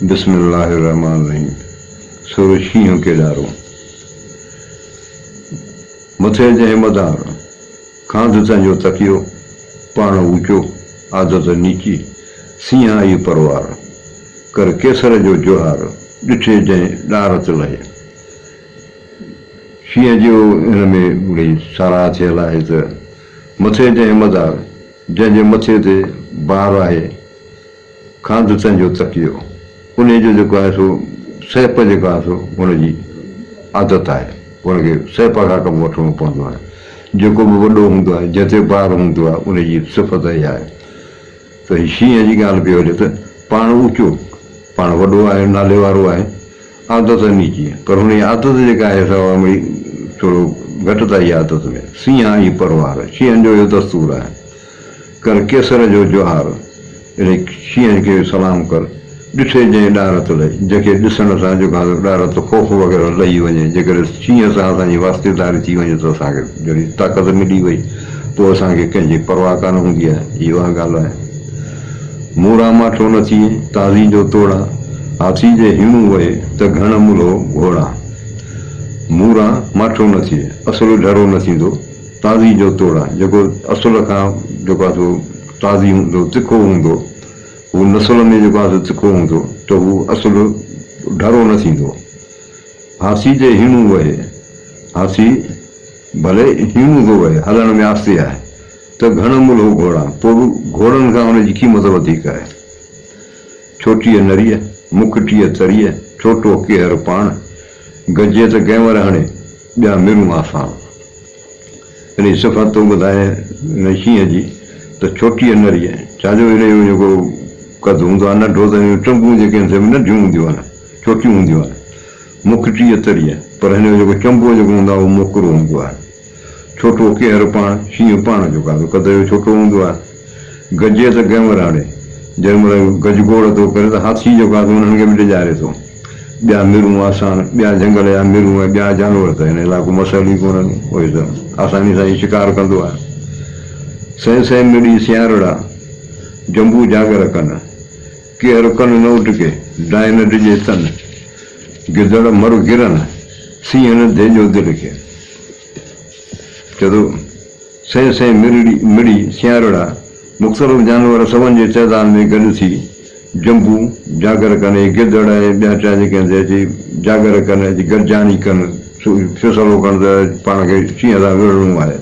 बिस्मिल्लाहिर्रहमानिर्रहीम। सुर शींहं के ॾारो मथे जंहिं मदार खांध तंहिंजो तकियो पाण ऊचो आदत नीची सीं आई परवार कर केसर जो जोहार ॾिठे जंहिं ॾारत लहे। शींहं जो हिन में वरी साराह थियल आहे त मथे जंहिं मदार जंहिंजे मथे ते बार आहे खांध तंहिंजो तकियो उन जो जेको आहे सो सहप जेको आहे सो हुनजी आदत आहे, हुनखे सहप खां कमु वठिणो पवंदो आहे। जेको बि वॾो हूंदो आहे जिते ॿार हूंदो आहे उनजी सिफ़त इहा आहे। त हीअ शींहं जी ॻाल्हि पई वठे त पाण ऊचो पाण वॾो आहे नाले वारो आहे आदत नीची, पर हुनजी आदत जेका आहे सा भई थोरो घटिताई आदत में सीं आई परवार शींहं जो इहो दस्तूर आहे। कर केसर जो जोहार इन शींहं खे सलाम कर ॾिठे जंहिं ॾारत लहे, जंहिंखे ॾिसण सां जेको आहे ॾारत ख़ौफ़ वग़ैरह लही वञे। जेकर शींहं सां असांजी वास्तेदारी थी वञे त असांखे जहिड़ी ताक़त मिली वई पोइ असांखे कंहिंजी परवाह कान हूंदी आहे। इहा ॻाल्हि आहे। मूरा माठो न थिए ताज़ी जो तोड़ा हाथी जे हिणू वहे त घण मुलो घोड़ा। मूरा माठो न थिए असुलु ढरो न थींदो ताज़ी जो तोड़ा, जेको असुल खां जेको आहे सो ताज़ी हूंदो तिखो हूंदो उहो नसुल में जेको आहे तिखो हूंदो त उहो असुलु ढरो न थींदो। हाथी जे हिणू वहे, हाथी भले हिणू थो वहे हलण में आस्ते आहे त घण मुलो घोड़ा, पोइ बि घोड़नि खां हुनजी क़ीमत वधीक आहे। छोटीअ नरीअ मुखटीअ तरीअ छोटो केहर पाण गजे त गैवर हणे ॿिया मिरूं आसां। हिन सिफ़त थो ॿुधाए हिन शींहं जी त छोटीअ नरीअ छाजो हिन जो जेको कदु हूंदो आहे नंढो त टंगूं जेके आहिनि नंढियूं हूंदियूं आहिनि छोटियूं हूंदियूं आहिनि। मुखटीअ तरीअ पर हिन जो जेको चंबो जेको हूंदो आहे उहो मोकिरो हूंदो आहे। छोटो केहर पाण शींहं पाण जेको आहे कद जो छोटो हूंदो आहे। गजे त गैवर हाणे जंहिं महिल गजगोड़ थो करे त हाथी जेको आहे उन्हनि खे बि ॾिॼारे थो। ॿिया मिरूं आसान, ॿिया झंगल जा मिरूं ऐं ॿिया जानवर त हिन इलाइक़ो मसल ई कोन्हनि, उहे त आसानी सां ई शिकार कंदो आहे। सह सह मिड़ी सियारड़ा जंबू जागर कनि केहर कन न उटके डांइ न ॾिजे तन गिदड़ मर गिरनि सीं न देजो दिलि खे। चलो सह सह मिड़ी सियारड़ा मुख़्तलिफ़ जानवर सभनि जे तइदाद में गॾु थी जंबू जागर कनि गिदड़ ऐं ॿिया टिया जेके आहिनि अची जागर कनि अची गॾिजानी कनि फ़ैसिलो कनि त पाण खे शींहं सां विढ़णो आहे।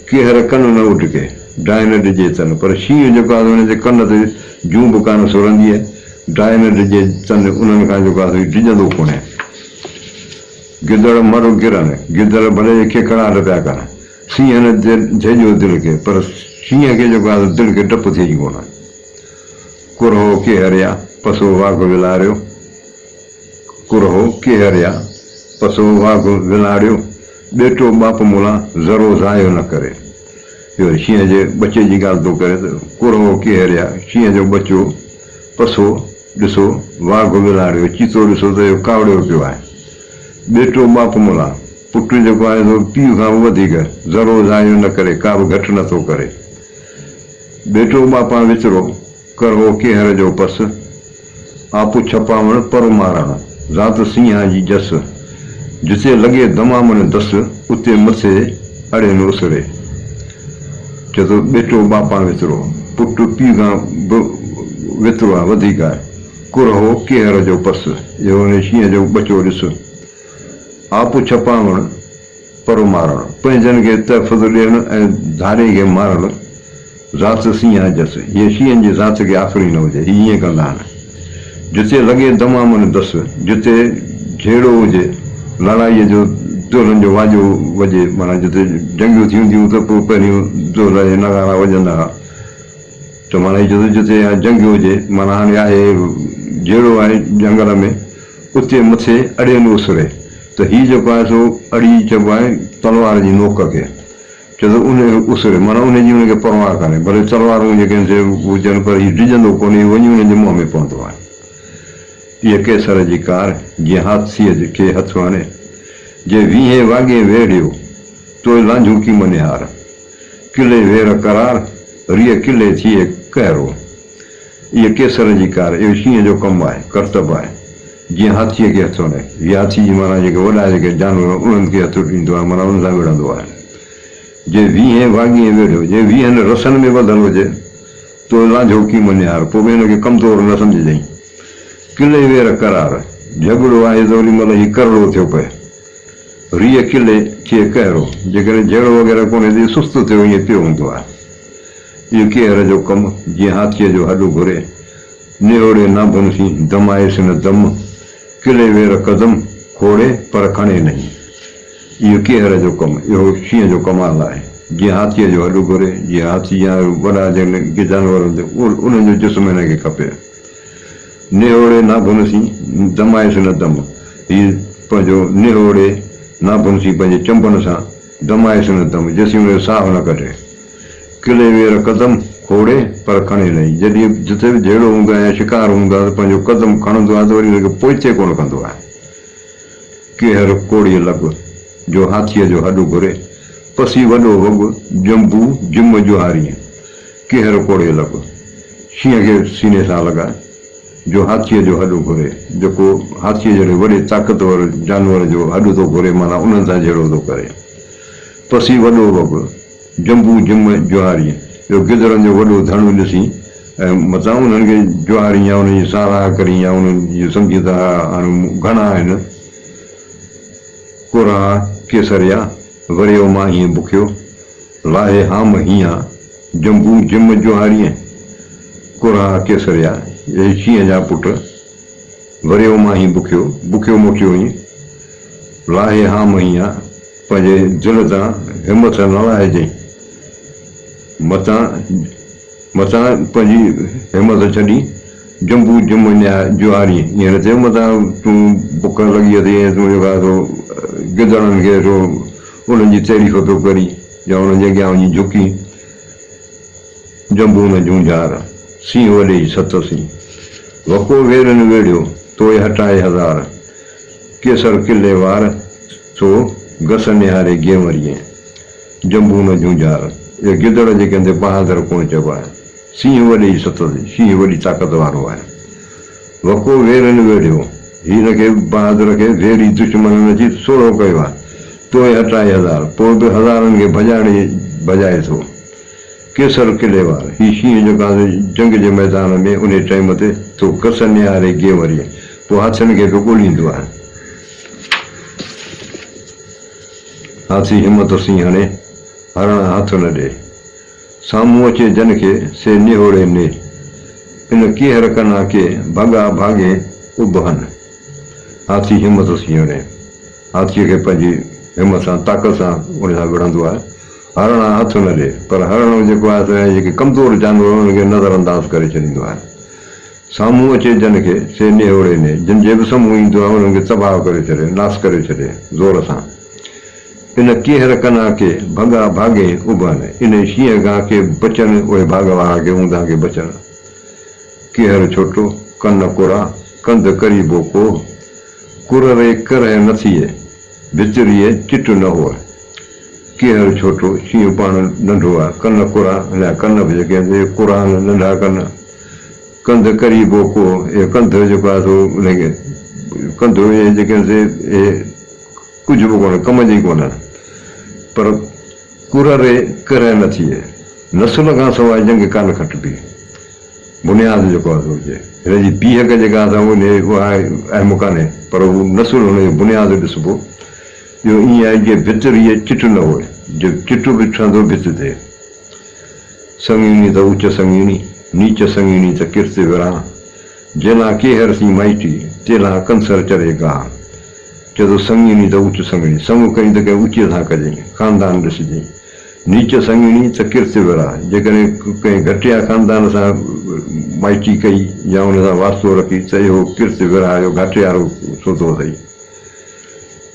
केहर कन न उटके डांइ न ॾिजे तन, पर शींहं जेको आहे हुनजे कन ते जूं बि कान सुरंदी आहे, डांइ न ॾिजे तन उन्हनि खां जेको आहे ॾिजंदो कोन्हे। गिदड़ मर गिरनि गिदड़ भले खेखड़ाट पिया कनि सीं न झेजो दिलि खे, पर शींहं खे जेको आहे दिलि खे डपु थिए कोन। कुरहो केहरिया पसो वाघ विलारियो कुरहो केहरिया पसो वाघ विलारियो ॿेटो बाप मुला ज़रो ज़ायो न करे। इहो शींहं जे बचे जी ॻाल्हि थो करे त कुरहो केहरिया शींहं जो बचो पसो ॾिसो वाघ विलारियो चीतो ॾिसो त इहो कावड़ियो पियो आहे। ॿेटो बाप मुला पुटु जेको आहे सो पीउ खां बि वधीक ज़रो ज़ायो न करे, का बि घटि नथो करे। ॿेटो बापा विचिरो करहो केहर जो पस आपु छपावण पर मारण ज़ात सींहं जी जस जिते लॻे दमामन दस उते मथे अड़े न उसरे। चए थो ॿेटो बापा वितिरो पुटु पीउ खां बि वितिरो आहे वधीक आहे। कुरहो केहर जो पस इहो हुन शींहं जो बचो ॾिस। आपु छपावण पर मारण पंहिंजनि खे तहफ़ुज़ ॾियणु ऐं धारे खे मारणु ज़ात सींहं जस, हीअ शींहं जी ज़ात खे आफ़री न हुजे, हीअ ईअं कंदा आहिनि। जिते लॻे दमामन दस जिते झेड़ो हुजे लड़ाईअ जो दोलनि जो वाजो वॼे, माना जिते जंगियूं थींदियूं त पोइ पहिरियों दोल ऐं नगारा वॼंदा हुआ त माना जिते जंग हुजे माना हाणे आहे झेड़ो आहे जंगल में उते मथे अड़े न उसरे त हीअ जेको आहे सो अड़ी चइबो आहे तलवार जी नोक खे। चए थो उन उसरे माना उनजी उनखे परवाह कान्हे, भले तलवारूं जेके हुजनि पर हीउ डिॼंदो कोन्हे, वञी उनजे मुंहं में पवंदो आहे। इहा केसर जी कार जीअं हाथीअ खे हथु हणे जे वीहें वाॻे वेड़ियो तो लांझूं की मनिहार किले वेर करार रिय किले थिए कहरो। इहे केसर जी कार, इहो शींहं जो कमु आहे, करतबु आहे। जीअं हाथीअ खे हथु हणे, हीअ हाथी जी माना जेके वॾा जेके जानवर उन्हनि खे हथु ॾींदो आहे, माना उन सां विढ़ंदो आहे। जे 20 भाॻीअ वेढ़ियो, जे 20 रसनि में ॿधल हुजे तो लांझो की मनिहार, पोइ बि हिनखे कमज़ोर न सम्झजांइ। किले वेर करार, झगड़ो आहे त ओॾी महिल हीउ करड़ो थियो पए। रीह किले थिए कहरो, जेकॾहिं जहिड़ो वग़ैरह कोन्हे त सुस्त थियो ईअं पियो हूंदो आहे। इहो केहर जो कमु, जीअं हाथीअ जो हॾु घुरे, निहोड़े नाभुनि सी दमाएसि न दम, किले वेर कदम खोड़े पर खणे नहीं। इहो केहर जो कमु, इहो शींहं जो कमाल आहे। जीअं हाथीअ जो हॾु घुरे, जीअं हाथी या वॾा जेके जानवर हूंदे उन्हनि जो जिस्म हिनखे खपे। निहोड़े नाभुनि सी दमाएसि न दम, हीउ पंहिंजो निहोड़े नाभुनि सी पंहिंजे चंबनि सां दमाएसि न दम, जेसीं हुनजो साहु न कढे। किले वेर कदम खोड़े पर खणे नहीं, जॾहिं जिते बि जहिड़ो हूंदो आहे या शिकार हूंदो आहे त पंहिंजो कदम खणंदो आहे त वरी हुनखे पोइते कोन कंदो आहे। केहर कोड़ीअ लॻ, जो हाथीअ जो हॾु घुरे, पसी वॾो वॻ, जंबू जिम जुहारीअ। केहर कोड़े लॻ, शींहं खे सीने सां लॻाए, जो हाथीअ जो हॾु घुरे, जेको हाथीअ जहिड़े वॾे ताक़तवर जानवर जो हॾु थो घुरे, माना उन्हनि सां जहिड़ो थो करे। पसी वॾो वॻ, जंबू जिम जुहारीअ, ॿियो गिदड़नि जो वॾो धणु ॾिसी ऐं मथां उन्हनि खे जुहारी या उनजी साराह करी या उन्हनि जी सम्झी त हाणे घणा आहिनि। कुरा केसरिया वरियो मां हीअं बुखियो, लाहे हाम हीअं जंबू जिम जुहारीअ। कुरा केसरिया, इहे शींहं जा पुट, वरियो मां ही बुखियो, बुखियो मोटियो हुई। लाहे हाम हीअं, पंहिंजे दिलि तां हिमत न लाहिजांइ, मथां पंहिंजी हिमत छॾी, जंबू जिम जुहारी, ईअं न थियो मथां तूं बुख लॻी अथई तूं जेका थो गिदड़नि खे थो उन्हनि जी तारीफ़ थो करी या उन्हनि जे अॻियां वञी झुकी। जंबू न जूंझार, सीं वॾे सतसी, वको वेरनि वेड़ियो तोए हटाए हज़ार, केसर किले वार सो घस निहारे गेवरीअ। जंबू न जूंझार, इहे गिदड़ जेके आहिनि बहादुर कोन चइबो आहे। सीं वॾी सतसी, सीं वॾी ताक़त वारो आहे। वको वेरनि वेड़ियो, हिनखे बहादुर खे वेरी दुश्मन अची सोढ़ो कयो आहे। तोए हटाए हज़ार, पोइ बि हज़ारनि खे भॼाए थो। केसर किले वार, हीउ शींहं जेका जंग जे मैदान में उन टाइम ते तो घस निहारे गेवरीअ, पोइ हथनि खे बि ॻोल्हींदो आहे। हाथी हिमत सी हणे, हरण हथ न ॾे, साम्हूं अचे जन खे से निहोड़े ने, इन केहर कना के भॻा भाॻे उभहनि। हाथी हिमत सी हणे, हाथीअ खे पंहिंजी हिमत सां ताक़त सां उन सां विढ़ंदो आहे। हरण हथ न ॾे, पर हरण जेको आहे त जेके कमज़ोर जानवर उनखे नज़र अंदाज़ करे छॾींदो आहे। साम्हूं अचे जन खे से निहोड़े ने, जिन जे बि साम्हूं ईंदो आहे उन्हनि खे तबाह करे छॾे, नास करे छॾे ज़ोर सां। इन केहर कना के भॻा भाॻे उभनि, इन शींहं खां के बचनि उहे भाॻ वारा के हूंदा के बचनि। केहर छोटो कन कुरा, कंध करी बोको, कुर रे करह न थिए, भितरीअ चिट न हुअ। केहर छोटो, शींहं पाण नंढो आहे, कन कुरा, अलाए कन बि जेके आहिनि कुरा नंढा कन, कंध करी बोको, इहे कंध जेको आहे सो उनखे कंध इहे जेके आहिनि इहे कुझु बि कोन्हे, कम जी कोन, पर कुर रे करह न थिए, नसुल खां सवाइ जंग कान खटबी। बुनियाद जेको आहे हुजे, हिनजी बीहक जेका आहे उहा अहम कान्हे, पर हू नसुल हुनजी बुनियाद ॾिसबो। इहो ईअं आहे जीअं भितरीअ चिट न हुए, जो चिट बि ठहंदो भित ते। संगीनी त उच संगीनी, नीच संगीनी त किर्त विरहां, जेला केहर सी माइटी तेला कंसर चढ़े गाह। चए थो संगीनी त उच संगीनी, संग कई त कंहिं ऊचे सां कजांइ, ख़ानदान ॾिसजांइ। नीच संगीनी त किर्त विरहां, जेकॾहिं कंहिं घटिया ख़ानदान सां माइटी कई या हुन सां वास्तो रखी त इहो किर्त विरहां जो घटियारो सोतो अथई।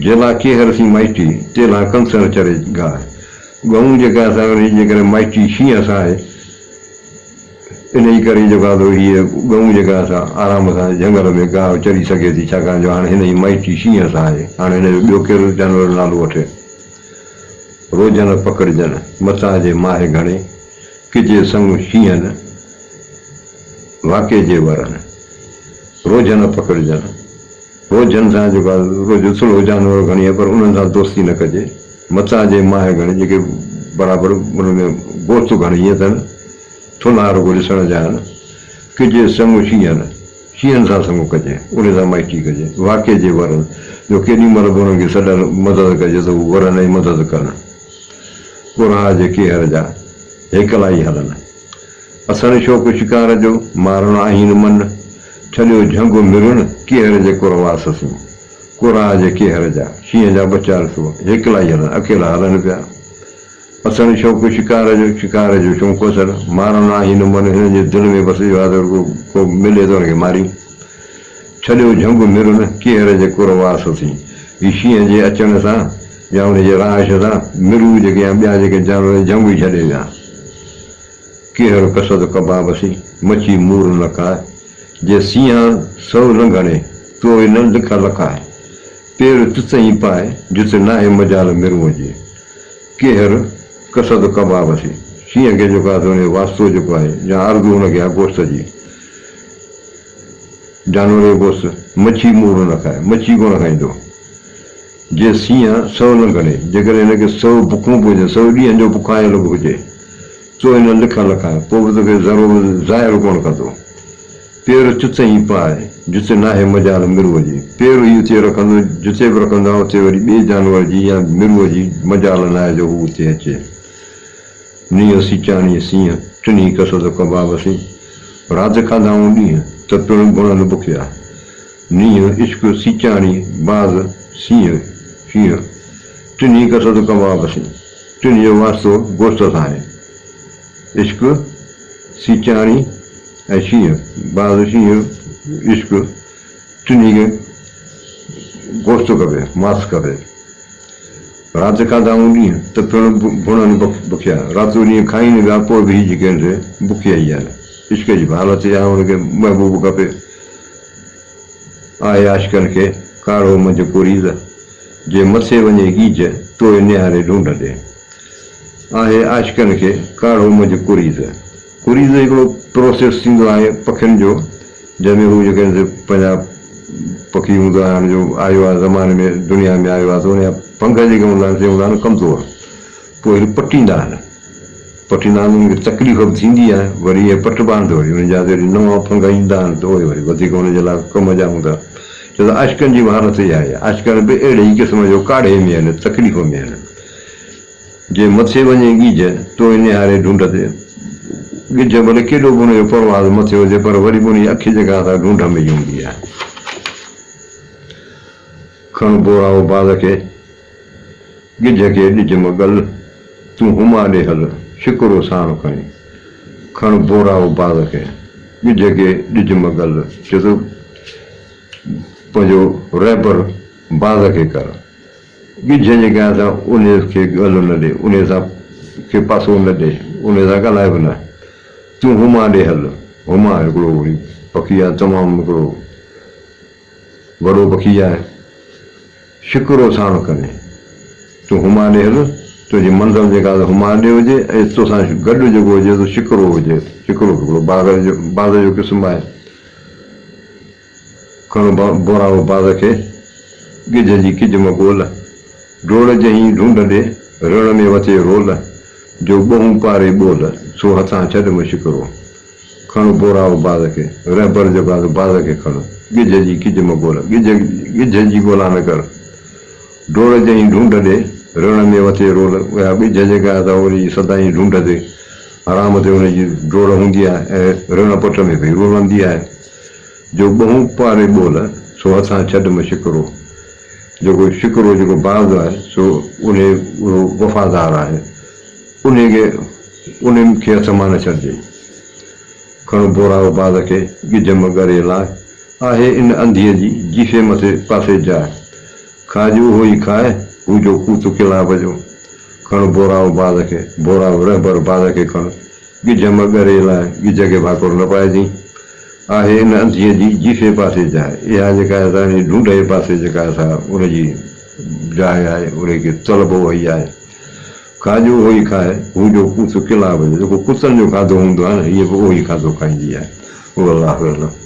जेला केहर सी माइटी तेला कंसर चढ़े गाह, ॻऊं जेका असां वरी जेकॾहिं माइटी शींहं सां आहे, इन ई करे जेको आहे हीअ ॻऊं जेका असां आराम सां जंगल में गाह चढ़ी सघे थी, छाकाणि जो हाणे हिन जी माइटी शींहं सां आहे। हाणे हिन जो ॿियो कहिड़ो जानवर नालो वठे। रोज़न पकड़जनि मथां जे माहे घणे, किजे संग शींहनि वाक़े जे वरनि रोज़नि पकड़जनि रोज़नि सां जेको आहे रोज़ सुलो जानवर घणी आहे पर उन्हनि सां दोस्ती न कजे मथां जे माए घणी जेके बराबरि उन में गोश्त घणी ईअं अथनि थुल्हा रुॻो ॾिसण जा आहिनि कि जे संग शींहनि शींहनि सां संग कजे उन सां माइटी कजे वाक़े जे वरनि जो केॾी महिल बि उन्हनि खे सॾनि मदद कजे त उहे वरनि जी मदद कनि कुराह जे केहर जा हेकला ई हलनि असन शौक़ु शिकार जो मारणु आहिनि मन छॾियो झंग मिरुनि केहर जे कुरवासि कुराह जे केहर जा शींहं जा बचा ॾिसो हेकला ई हलनि अकेला हलनि पिया असन शौक़ु शिकार जो शौक़ु असल मारणु आहिनि मन हिन जे दिलि में बसि इहो आहे त को मिले थो हुनखे मारी छॾियो झंग मिरुनि केहर जे कुरवासि ही शींहं जे अचण सां या हुनजे राश सां मिरू जेके या ॿिया जेके जानवर झंग ई छॾे विया केहर कसद कबाबसी मच्छी मूर न खाए जे सींहं सौ लंघणे तो न लिख लखाए पेर तिसई पाए जिते नाहे मजाल मिरूअ जे केहर कसद कबाबसी शींहं खे जेको आहे हुन वास्तो जेको आहे या अर्गु हुनखे आहे गोश्त जी जानवर जो गोश्त मच्छी मूर न खाए मच्छी कोन खाईंदो जे सींहं सौ लंघणे जेकॾहिं हिनखे 100 बुखूं बि हुजे 100 ॾींहंनि जो बुखायल बि हुजे तो हिन लिख लखाए पोइ बि तोखे ज़रूरु ज़ाहिर कोन कंदो पेर चितई पाए जिते नाहे मजाल मिरूअ जी पेर ई उते रखंदो जिते बि रखंदो आहे उते वरी ॿिए जानवर जी या मिरूअ जी मजाल न आहे जो हू उते अचे नीह सीचाणी सींहं टिनी कसद कबाबसी राति खाधाऊं ॾींहं त पिणु गुणनि बुखिया नीह इश्क सीचाणी बाज़ सींहं शींहं टिनी कसद कबाबसी टिनी जो वास्तो गोश्त सां आहे इश्क सीचाणी ऐं शींहं बाज़ शींहं इश्क टिनी खे गोश्त खपे मांस खपे राति खाधाऊं ॾींहं त पिणु गुणनि बुखिया राति ॾींहं खाईनि विया पोइ बि जेके आहिनि बुखिया ई आहिनि इश्क जी हालत या हुनखे महबूब खपे आहे आशिकनि खे काढ़ो मंझि कुरीज़ जे मथे वञे गीज तो निहारे ढूंढंदे आहे आशिकनि खे काढ़ो मंझि कुरीज़ हिकिड़ो प्रोसेस थींदो आहे पखियुनि जो जंहिंमें हू जेके पंहिंजा पखी हूंदा आहिनि जो आयो आहे ज़माने में दुनिया में आयो आहे त हुनजा पंख जेके हूंदा आहिनि से हूंदा आहिनि कमज़ोर पोइ वरी पटींदा आहिनि उनखे तकलीफ़ बि थींदी आहे वरी इहे पट बांधो वरी हुनजा वरी नवां पंख ईंदा आहिनि त उहे वरी वधीक हुनजे लाइ कम जा हूंदा छो त आशिकनि जी हालत इहा आहे आशिकनि बि अहिड़े ई क़िस्म जो काढ़े में आहिनि तकलीफ़ में आहिनि जे मथे वञे गीज तो निहारे ढूंढंदे गिज भले केॾो बि हुनजो परवाज़ मथे हुजे पर वरी बि हुनजी अखि जेका आहे ढूंढ में ई हूंदी आहे खण बोराओ बाज़ खे गिज खे ॾिज मगल तूं हुमा ॾे हल शिकिरो साण खणी खण बोराओ बाज़ खे गिज खे ॾिज मगल छो त पंहिंजो रैबर बाज़ खे कर गिज जेके आहे उन खे गल न ॾे उन सां खे पासो न ॾे उन सां ॻाल्हाए बि न तूं हुमा ॾे हल हुमा हिकिड़ो पखी आहे तमामु हिकिड़ो वॾो पखी आहे शिकिरो साण कनि तूं हुमा ॾे हल तुंहिंजी मंज़िल जेका हुमा ॾे हुजे ऐं तोसां गॾु जेको हुजे त शिकिरो हुजे शिकिरो हिकिड़ो बाज़ जो क़िस्म आहे खण बोराओ बाज़ खे गिज जी किजम ॻोल डोड़ जही ढूंढ ॾे रण में वथे रोल जो ॿहूं पारे ॿोल सो हथां छॾ में शिकिरो खण बोराओ बाज़ खे रैबर जेको आहे बाज़ खे खण गिज जी किजम ॻोल गिज जी ॻोल्हा न कर डोड़ जही ढूंढ ॾे रण में वथे रोल उहा गिज जेका आहे वरी सदाईं ढूंढंदे आराम ते हुनजी डोड़ हूंदी आहे ऐं रण पट में भई रोलंदी आहे जो ॿहूं पारे ॿोल सो हथां छॾ में शिकिरो जेको शिकिरो जेको बाज़ आहे सो उहो वफ़ादार आहे उन खे हथ मां न छॾिजे खण बोराओ बाज़ खे गिज में ॻरे लाइ आहे इन अंधीअ जी जीफे मथे पासे जाइ खाजो उहो ई खाए हू जो कूत किलाब जो खण बोराओ बाज़ खे बोराओ रबर बाज़ खे खण गिज में ॻरे लाइ गिज खे भाकुर न पाइजी आहे इन अंधीअ जी जीफे पासे जाइ इहा जेका आहे असांजी ढूंढ जे पासे जेका असां उनजी जाइ आहे उनखे तलब उहो ई आहे खाजो उहो ई खाए हू जो कूत किलाब जो जेको कुतनि जो खाधो हूंदो आहे न इहो बि उहो ई खाधो खाईंदी आहे पोइ अलाह हाफ़िज़।